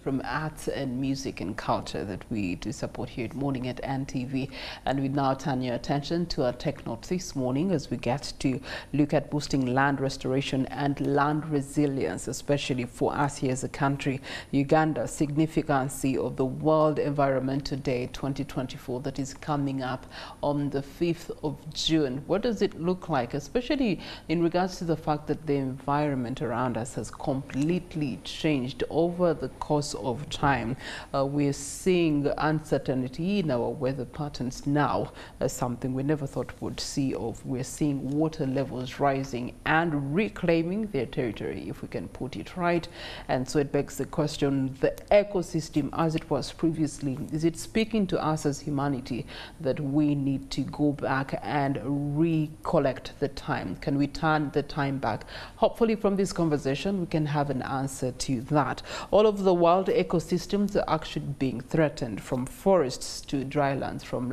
from arts and music and culture that we do support here at Morning at NTV. And we now turn your attention to our tech note this morning as we get to look at boosting land restoration and land resilience, especially for us here as a country. Uganda, significance of the World Environmental Day 2024 that is coming up on the 5th of June. What does it look like, especially in regards to the fact that the environment around us has completely changed over the course of time? We're seeing uncertainty in our weather patterns now, something we never thought we'd see of. We're seeing water levels rising and reclaiming their territory, if we can put it right. And so it begs the question, the ecosystem as it was previously, is it speaking to us as humanity that we need to go back and recollect the time? Can we turn the time back? Hopefully from this conversation we can have an answer to that. All of the world ecosystems are actually being threatened, from forests to drylands, from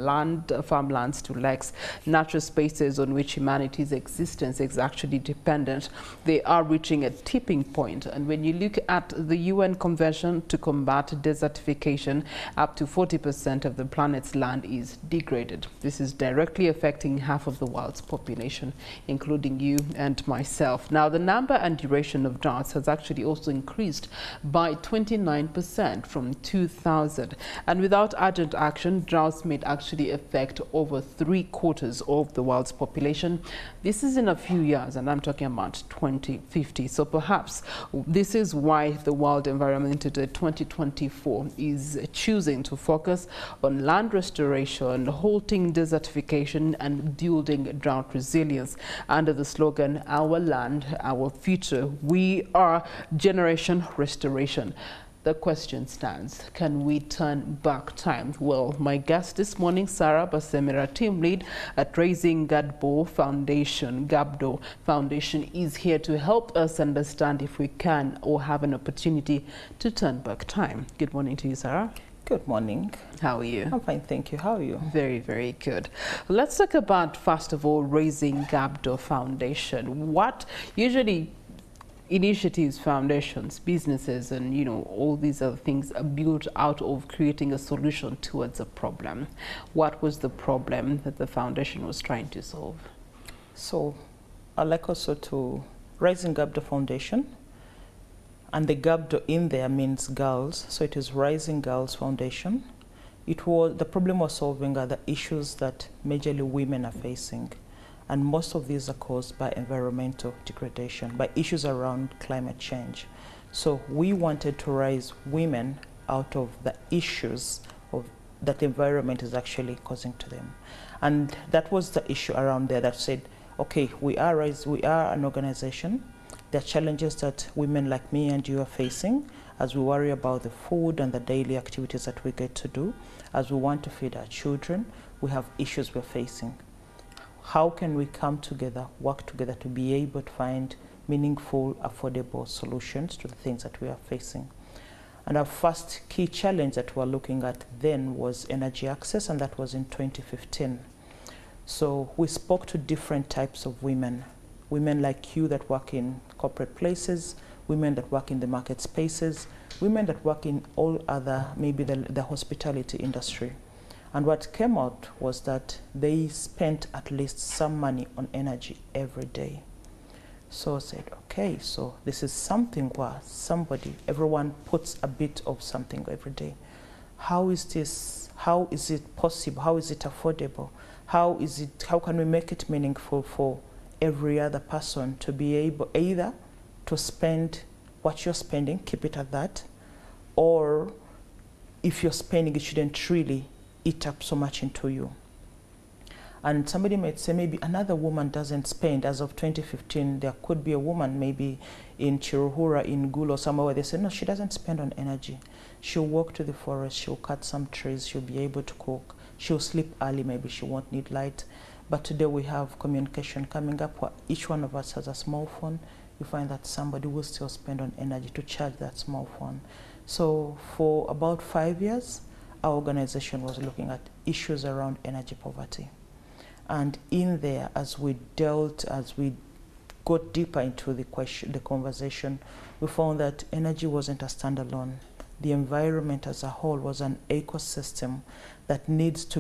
farmlands to lakes, natural spaces on which humanity's existence is actually dependent. They are reaching a tipping point. And when you look at the UN Convention to Combat Desertification, up to 40% of the planet's land is degraded. This is directly affecting half of the world's population, including you and myself. Now, the number and duration of droughts has actually also increased by 29% from 2000. And without urgent action, droughts may actually affect over 3/4 of the world's population. This is in a few years, and I'm talking about 2050. So perhaps this is why the World Environmental Day 2024 is choosing to focus on land restoration, halting desertification, and building drought resilience under the slogan, "Our Land, Our Future. We are Generation Restoration." The question stands, can we turn back time? Well, my guest this morning, Sarah Basemera, team lead at Raising Gabdho Foundation, is here to help us understand if we can or have an opportunity to turn back time. Good morning to you, Sarah. Good morning. How are you? I'm fine, thank you. How are you? Very, very good. Let's talk about, first of all, Raising Gabdho Foundation. What usually initiatives, foundations, businesses, and all these other things are built out of creating a solution towards a problem. What was the problem that the foundation was trying to solve? So I'd like also to Raising Gabdho Foundation, and the Gabdho in there means girls, so it is Raising Girls Foundation. The problem was solving are the issues that majorly women are facing. And most of these are caused by environmental degradation, by issues around climate change. So we wanted to raise women out of the issues that the environment is actually causing to them. And that was the issue around there that said, okay, we are an organization. There are challenges that women like me and you are facing as we worry about the food and the daily activities that we get to do. As we want to feed our children, we have issues we're facing. How can we come together, work together to be able to find meaningful, affordable solutions to the things that we are facing? And our first key challenge that we're looking at then was energy access, and that was in 2015. So we spoke to different types of women like you that work in corporate places, women that work in the market spaces, women that work in all other, maybe the hospitality industry. And what came out was that they spent at least some money on energy every day. So I said, okay, so this is something where everyone puts a bit of something every day. How is this? How is it possible? How is it affordable? How can we make it meaningful for every other person to be able either to spend what you're spending, keep it at that, or if you're spending, it shouldn't really eat up so much into you. And somebody might say maybe another woman doesn't spend. As of 2015, there could be a woman maybe in Chiruhura, in Gulu or somewhere where they say, no, she doesn't spend on energy. She'll walk to the forest, she'll cut some trees, she'll be able to cook, she'll sleep early, maybe she won't need light. But today we have communication coming up where each one of us has a small phone. You find that somebody will still spend on energy to charge that small phone. So for about 5 years, our organization was looking at issues around energy poverty. And in there, as we got deeper into the conversation, we found that energy wasn't a standalone the environment as a whole was an ecosystem that needed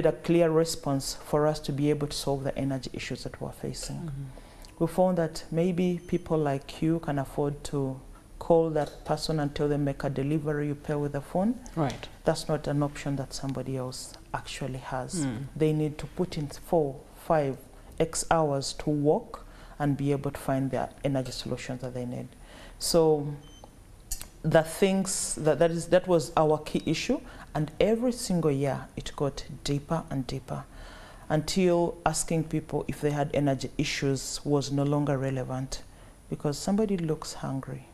a clear response for us to be able to solve the energy issues that we're facing. We found that maybe people like you can afford to call that person until they make a delivery, you pay with the phone. Right. That's not an option that somebody else actually has. They need to put in 4, 5, X hours to work and be able to find the energy solutions that they need. So the things that was our key issue, and every single year it got deeper and deeper until asking people if they had energy issues was no longer relevant, because somebody looks hungry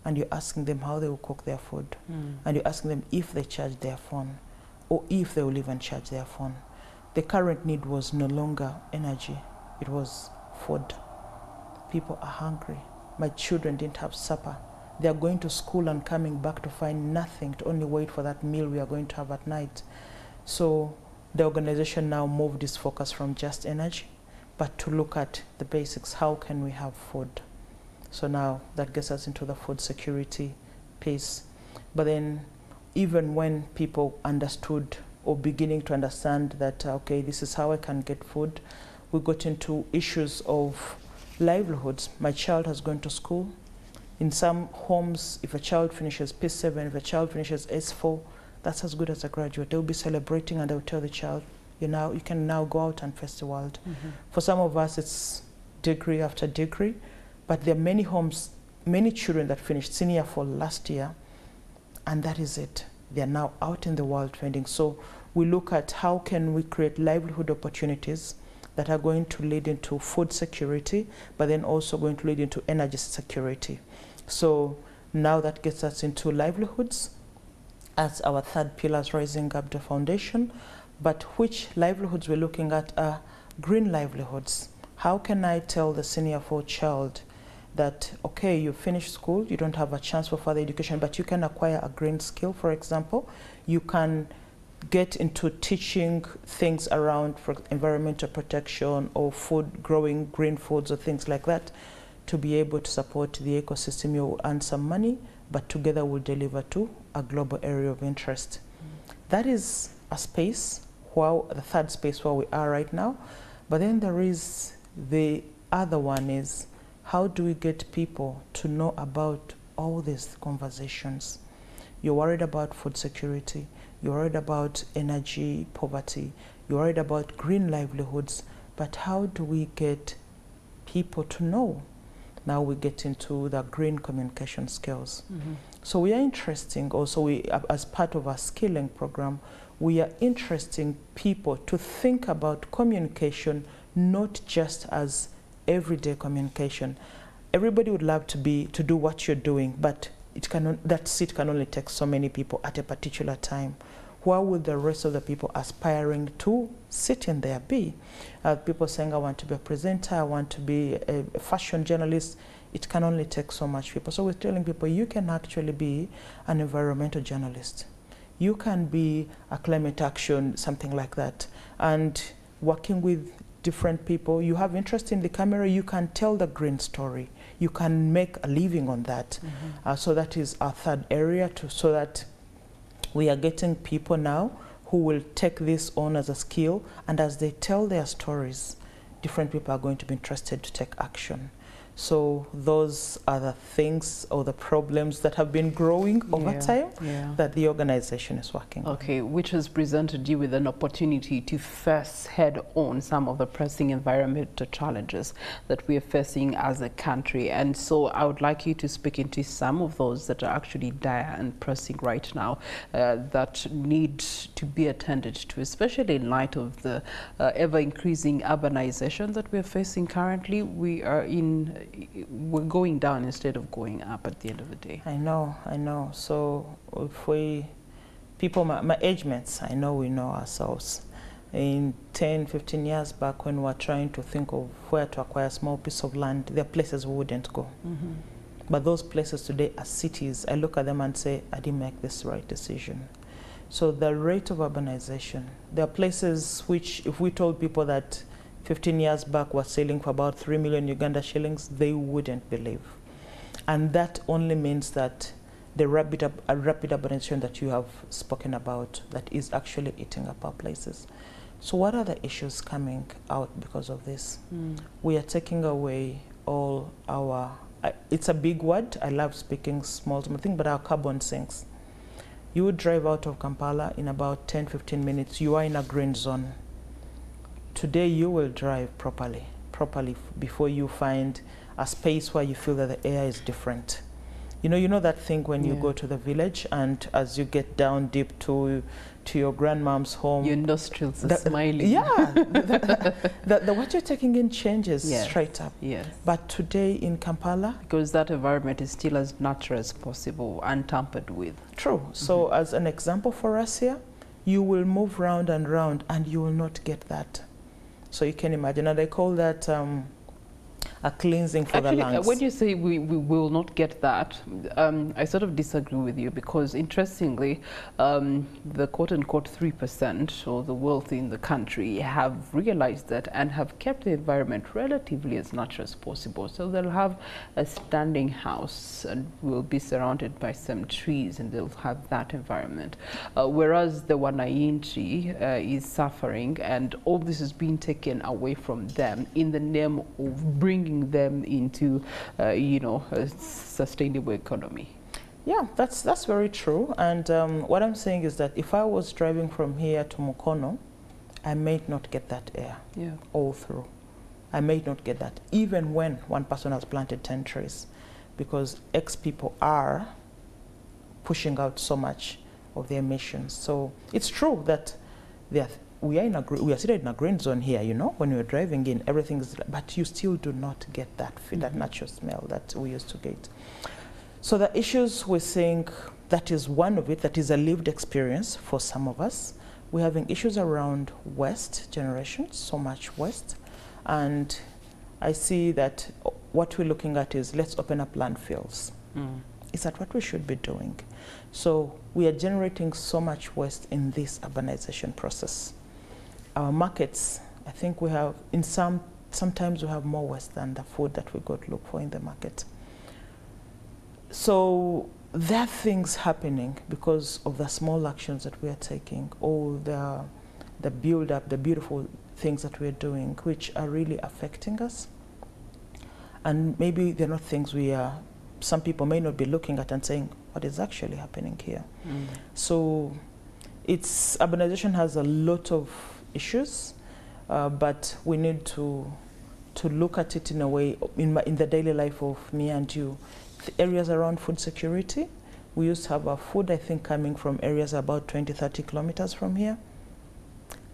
and you're asking them how they will cook their food, and you're asking them if they charge their phone or if they will even charge their phone. The current need was no longer energy, it was food. People are hungry. My children didn't have supper. They are going to school and coming back to find nothing, to only wait for that meal we are going to have at night. So the organization now moved its focus from just energy, but to look at the basics. How can we have food? So now that gets us into the food security piece. But then even when people understood or beginning to understand that, okay, this is how I can get food, we got into issues of livelihoods. My child has gone to school. In some homes, if a child finishes P7, if a child finishes S4, that's as good as a graduate. They'll be celebrating and they'll tell the child, you can now go out and face the world. For some of us, it's degree after degree, but there are many homes, many children that finished senior 4 last year, and that is it. They are now out in the world trending. So we look at how can we create livelihood opportunities that are going to lead into food security, but then also going to lead into energy security. So now that gets us into livelihoods as our third pillar, Raising Gabdho Foundation. But which livelihoods we're looking at are green livelihoods. How can I tell the senior 4 child that, okay, you finished school, you don't have a chance for further education, but you can acquire a green skill, for example. You can get into teaching things around for environmental protection or food, growing green foods or things like that, to be able to support the ecosystem. You'll earn some money, but together we'll deliver to a global area of interest. That is a space, the third space where we are right now. But then there is the other one is, how do we get people to know about all these conversations? You're worried about food security, you're worried about energy poverty, you're worried about green livelihoods, but how do we get people to know? Now we get into the green communication skills. So we are interesting also, as part of our skilling program, we are interesting people to think about communication not just as everyday communication. Everybody would love to do what you're doing, but that seat can only take so many people at a particular time. Where will the rest of the people aspiring to sit in there be? People saying, I want to be a presenter, I want to be a fashion journalist. It can only take so much people. So we're telling people, you can actually be an environmental journalist. You can be a climate action, something like that. And working with different people, you have interest in the camera, you can tell the green story. You can make a living on that. So that is our third area, so that we are getting people now who will take this on as a skill, and as they tell their stories, different people are going to be interested to take action. So those are the things or the problems that have been growing over time that the organization is working on. Okay, which has presented you with an opportunity to first head on some of the pressing environmental challenges that we are facing as a country. And so I would like you to speak into some of those that are actually dire and pressing right now, that need to be attended to, especially in light of the ever-increasing urbanization that we're facing currently. We're going down instead of going up at the end of the day. I know. So if people, my age mates, I know we know ourselves. In 10, 15 years back, when we were trying to think of where to acquire a small piece of land, there are places we wouldn't go. But those places today are cities. I look at them and say, I didn't make this right decision. So the rate of urbanization, there are places which, if we told people that 15 years back was selling for about 3 million Uganda shillings, they wouldn't believe. And that only means that the rapid urbanization that you have spoken about that is actually eating up our places. So what are the issues coming out because of this? We are taking away all our, it's a big word, I love speaking small thing, but our carbon sinks. You would drive out of Kampala in about 10-15 minutes, you are in a green zone. Today you will drive properly before you find a space where you feel that the air is different. You know that thing when you go to the village and as you get down deep to your grandmom's home, your nostrils are smiling. Yeah, what you're taking in changes straight up. Yes. But today in Kampala, because that environment is still as natural as possible, untampered with. True. So as an example for us here, you will move round and round and you will not get that. So you can imagine, and I call that a cleansing for the lungs. When you say we will not get that, I sort of disagree with you, because interestingly, the quote-unquote 3% or the wealthy in the country have realized that and have kept the environment relatively as natural as possible. So they'll have a standing house and will be surrounded by some trees, and they'll have that environment. Whereas the Wananchi is suffering, and all this is being taken away from them in the name of bringing them into, a sustainable economy. Yeah, that's very true. And what I'm saying is that if I was driving from here to Mukono, I may not get that air all through. I may not get that, even when one person has planted 10 trees, because X people are pushing out so much of the emissions. So it's true that we are seated in a green zone here, when you're driving in, everything is, but you still do not get that that natural smell that we used to get. So the issues we're seeing, that is one of it, that is a lived experience for some of us. We're having issues around waste generation, so much waste. And I see that what we're looking at is, let's open up landfills. Is that what we should be doing? So we are generating so much waste in this urbanization process. Our markets, I think we have, sometimes we have more waste than the food that we go to look for in the market. So there are things happening because of the small actions that we are taking, all the build-up, the beautiful things that we're doing, which are really affecting us. And maybe they're not things some people may not be looking at and saying, what is actually happening here? So urbanization has a lot of issues, but we need to look at it in a way, in the daily life of me and you. The areas around food security, we used to have our food, I think, coming from areas about 20-30 kilometers from here.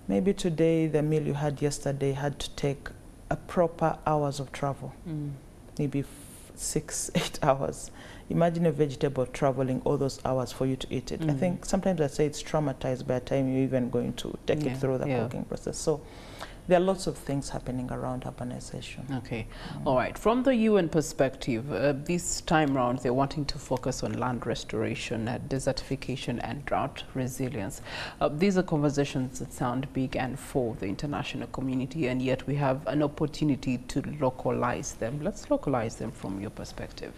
Maybe today, the meal you had yesterday had to take a proper hours of travel, maybe 6-8 hours. Imagine a vegetable traveling all those hours for you to eat it. I think sometimes I say it's traumatized by the time you're even going to take it through the cooking process. So there are lots of things happening around urbanization. Okay. All right. From the UN perspective, this time round, they're wanting to focus on land restoration, desertification, and drought resilience. These are conversations that sound big and for the international community, and yet we have an opportunity to localize them. Let's localize them from your perspective.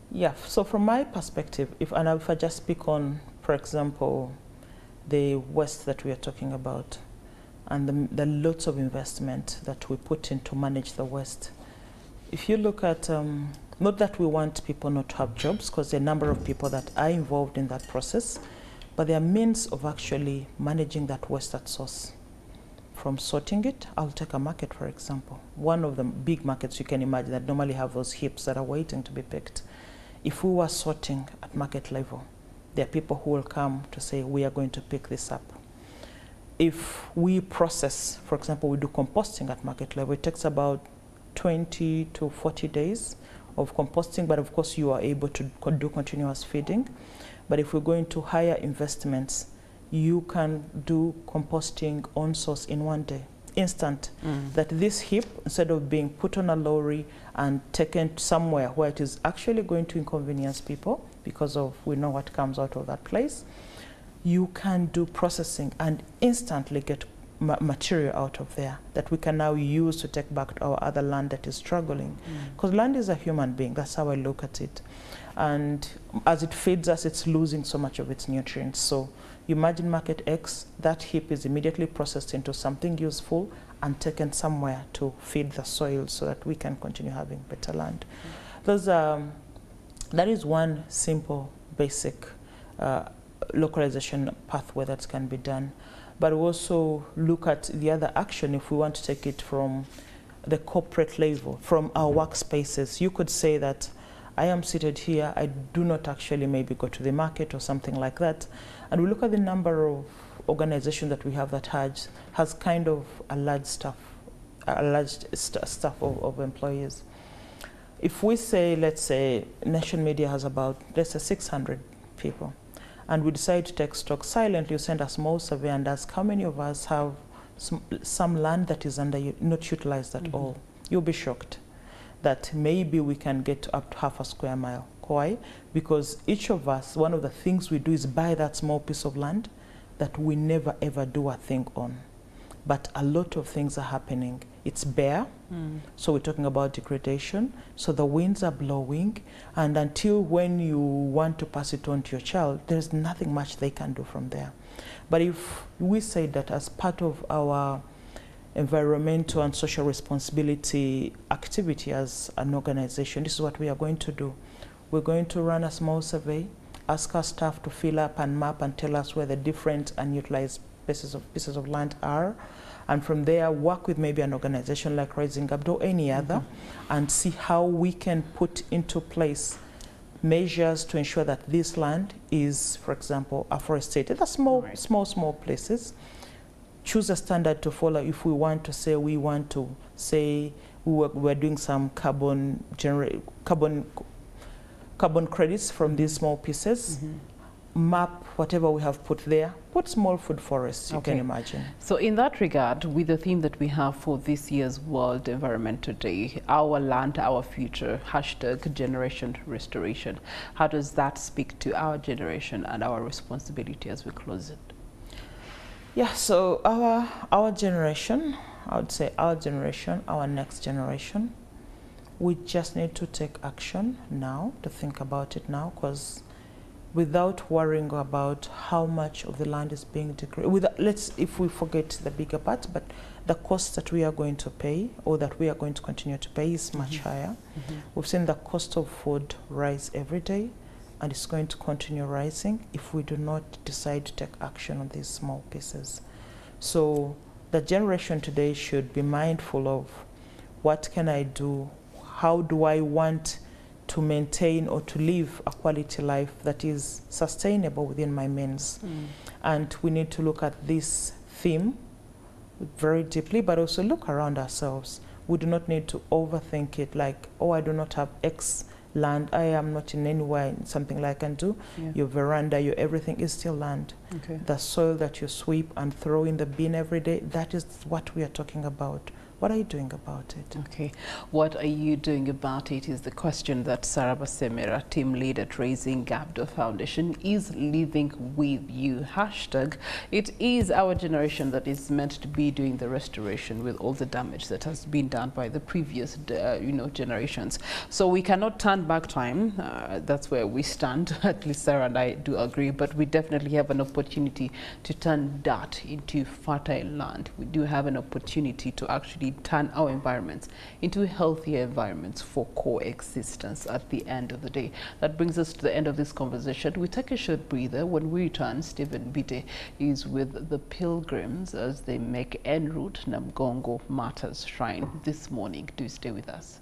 Yeah. So from my perspective, if I just speak on, for example, the West that we are talking about, and the lots of investment that we put in to manage the West. If you look at, not that we want people not to have jobs, because there are a number of people that are involved in that process, but there are means of actually managing that waste at source. From sorting it, I'll take a market, for example. One of the big markets you can imagine that normally have those heaps that are waiting to be picked. If we were sorting at market level, there are people who will come to say, we are going to pick this up. If we process, for example, we do composting at market level, it takes about 20 to 40 days of composting, but of course you are able to do continuous feeding. But if we're going to higher investments, you can do composting on source in 1 day, instant. That this heap, instead of being put on a lorry and taken somewhere where it is actually going to inconvenience people because of we know what comes out of that place, you can do processing and instantly get material out of there that we can now use to take back to our other land that is struggling. Because land is a human being, that's how I look at it. And as it feeds us, it's losing so much of its nutrients. So you imagine market X, that heap is immediately processed into something useful and taken somewhere to feed the soil so that we can continue having better land. That is one simple, basic localization pathway that can be done. But we also look at the other action if we want to take it from the corporate level, from our workspaces. You could say that I am seated here, I do not actually maybe go to the market or something like that. And we look at the number of organizations that we have that has kind of a large staff of employees. If we say, let's say, Nation Media has about, let's say, 600 people, and we decide to take stock silently, you send a small survey and ask how many of us have some land that is not utilized at all. You'll be shocked that maybe we can get up to half a square mile. Why? Because each of us, one of the things we do is buy that small piece of land that we never ever do a thing on. But a lot of things are happening. It's bare, so we're talking about degradation. So the winds are blowing, and until when you want to pass it on to your child, there's nothing much they can do from there. But if we say that as part of our environmental and social responsibility activity as an organization, this is what we are going to do. We're going to run a small survey, ask our staff to fill up and map and tell us where the different unutilized pieces of land are, and from there work with maybe an organization like Raising Gabdho or any other, and see how we can put into place measures to ensure that this land is, for example, afforested. The small places. Choose a standard to follow if we want to say we're doing some carbon credits from these small pieces. Map whatever we have put there, put small food forests, you can imagine. So in that regard, with the theme that we have for this year's World Environmental Day, Our Land, Our Future, #Generation Restoration, how does that speak to our generation and our responsibility as we close it? Yeah, so our generation, I would say our generation, our next generation, we just need to take action now, to think about it now, because without worrying about how much of the land is being degraded, if we forget the bigger part, but the cost that we are going to pay, or that we are going to continue to pay, is much higher. We've seen the cost of food rise every day, and it's going to continue rising if we do not decide to take action on these small pieces. So the generation today should be mindful of, what can I do? How do I want to maintain or to live a quality life that is sustainable within my means? And we need to look at this theme very deeply, but also look around ourselves. We do not need to overthink it like, oh, I do not have X land, I am not in any way something like I can do. Your veranda, your everything is still land. The soil that you sweep and throw in the bin every day, that is what we are talking about. What are you doing about it? Okay, what are you doing about it is the question that Sarah Basemera, team lead at Raising Gabdho Foundation, is leaving with you. #It is our generation that is meant to be doing the restoration with all the damage that has been done by the previous generations. So we cannot turn back time. That's where we stand. At least Sarah and I do agree, but we definitely have an opportunity to turn dirt into fertile land. We do have an opportunity to actually turn our environments into healthier environments for coexistence at the end of the day. That brings us to the end of this conversation. We take a short breather. When we return, Stephen Bide is with the pilgrims as they make en route Namgongo Martyrs Shrine this morning. Do stay with us.